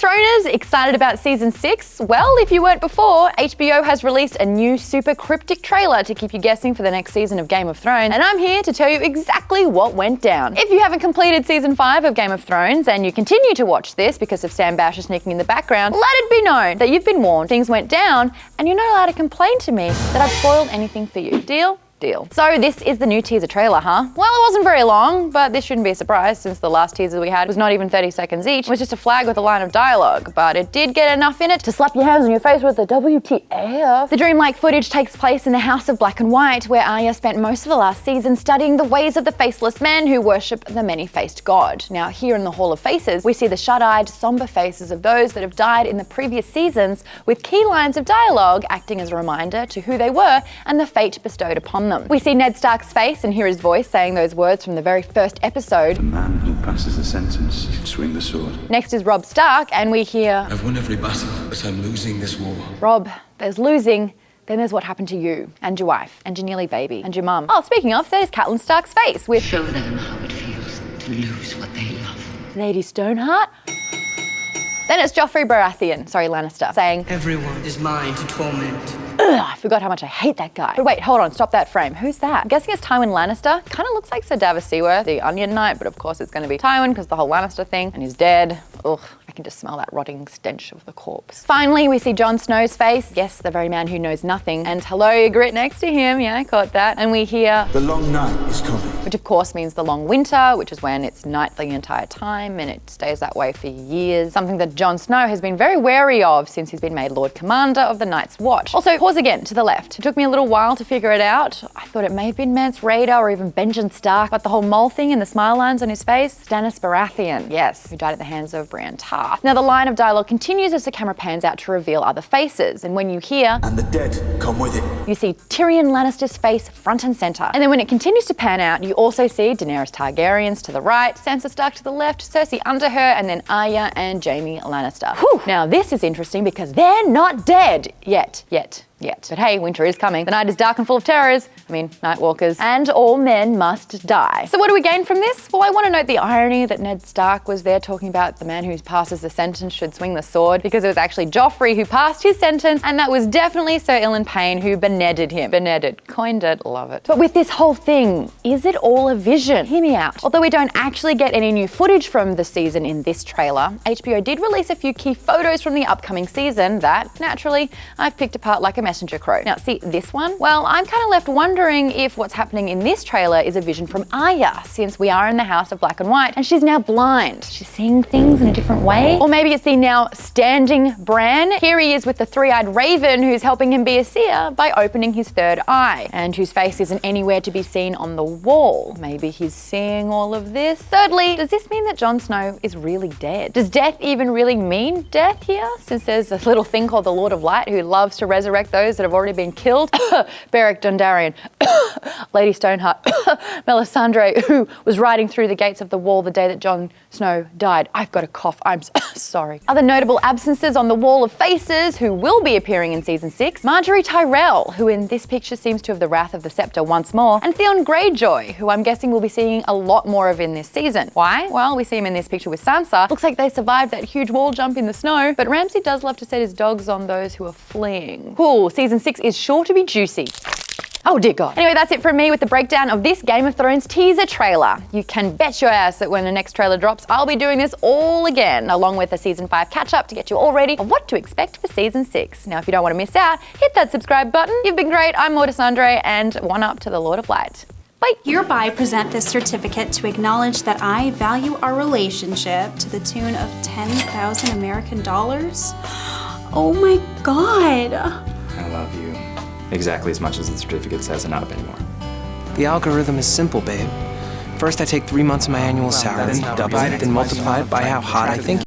Throners, excited about season 6? Well, if you weren't before, HBO has released a new super cryptic trailer to keep you guessing for the next season of Game of Thrones, and I'm here to tell you exactly what went down. If you haven't completed season 5 of Game of Thrones and you continue to watch this because of Sam Basher sneaking in the background, let it be known that you've been warned, things went down, and you're not allowed to complain to me that I've spoiled anything for you. Deal? Deal. So this is the new teaser trailer, huh? Well, it wasn't very long, but this shouldn't be a surprise since the last teaser we had was not even 30 seconds each. It was just a flag with a line of dialogue, but it did get enough in it to slap your hands on your face with the WTF. The dreamlike footage takes place in the House of Black and White, where Arya spent most of the last season studying the ways of the faceless men who worship the many-faced god. Now, here in the Hall of Faces, we see the shut-eyed, somber faces of those that have died in the previous seasons, with key lines of dialogue acting as a reminder to who they were and the fate bestowed upon them. We see Ned Stark's face and hear his voice saying those words from the very first episode. The man who passes the sentence should swing the sword. Next is Robb Stark, and we hear, I've won every battle, but I'm losing this war. Robb, there's losing, then there's what happened to you, and your wife, and your nearly baby, and your mum. Oh, speaking of, there's Catelyn Stark's face with, show them how it feels to lose what they love. Lady Stoneheart. Then it's Joffrey Lannister, saying, everyone is mine to torment. Ugh, I forgot how much I hate that guy. But wait, hold on, stop that frame. Who's that? I'm guessing it's Tywin Lannister. Kind of looks like Sir Davos Seaworth, the Onion Knight, but of course it's going to be Tywin because the whole Lannister thing, and he's dead. Ugh, I can just smell that rotting stench of the corpse. Finally, we see Jon Snow's face. Yes, the very man who knows nothing. And hello, Ygritte next to him. Yeah, I caught that. And we hear, The long night is coming. Which of course means the long winter, which is when it's night the entire time and it stays that way for years. Something that Jon Snow has been very wary of since he's been made Lord Commander of the Night's Watch. Also, pause again to the left. It took me a little while to figure it out. I thought it may have been Mance Rayder or even Benjen Stark, but the whole mole thing and the smile lines on his face, Stannis Baratheon, yes, who died at the hands of Brienne Tarth. Now the line of dialogue continues as the camera pans out to reveal other faces, and when you hear, And the dead come with it. you see Tyrion Lannister's face front and center. And then when it continues to pan out, you also see Daenerys Targaryen's to the right, Sansa Stark to the left, Cersei under her, and then Arya and Jaime Lannister. Whew. Now this is interesting because they're not dead yet. But hey, winter is coming. The night is dark and full of terrors. Nightwalkers. And all men must die. So what do we gain from this? Well, I want to note the irony that Ned Stark was there talking about the man who passes the sentence should swing the sword, because it was actually Joffrey who passed his sentence, and that was definitely Sir Ilan Payne who beneded him. Beneded. Coined it. Love it. But with this whole thing, is it all a vision? Hear me out. Although we don't actually get any new footage from the season in this trailer, HBO did release a few key photos from the upcoming season that, naturally, I've picked apart like a messenger crow. Now see this one? Well, I'm kind of left wondering if what's happening in this trailer is a vision from Arya, since we are in the House of Black and White and she's now blind. She's seeing things in a different way. Or maybe it's the now standing Bran. Here he is with the three-eyed raven who's helping him be a seer by opening his third eye, and whose face isn't anywhere to be seen on the wall. Maybe he's seeing all of this. Thirdly, does this mean that Jon Snow is really dead? Does death even really mean death here? Since there's a little thing called the Lord of Light who loves to resurrect those that have already been killed. Beric Dondarrion, Lady Stoneheart, Melisandre, who was riding through the gates of the wall the day that Jon Snow died. I've got a cough, I'm sorry. Other notable absences on the Wall of Faces who will be appearing in season 6, Marjorie Tyrell, who in this picture seems to have the Wrath of the Scepter once more, and Theon Greyjoy, who I'm guessing we'll be seeing a lot more of in this season. Why? Well, we see him in this picture with Sansa. Looks like they survived that huge wall jump in the snow, but Ramsay does love to set his dogs on those who are fleeing. Cool, season 6 is sure to be juicy. Oh dear God. Anyway, that's it from me with the breakdown of this Game of Thrones teaser trailer. You can bet your ass that when the next trailer drops, I'll be doing this all again, along with a season 5 catch-up to get you all ready of what to expect for season 6. Now, if you don't want to miss out, hit that subscribe button. You've been great. I'm Maude, and one up to the Lord of Light. Bye. Hereby present this certificate to acknowledge that I value our relationship to the tune of 10,000 American dollars. Oh my God. I love you exactly as much as the certificate says and not up anymore. The algorithm is simple, babe. First, I take 3 months of my annual salary, double it, then multiply it by how hot I think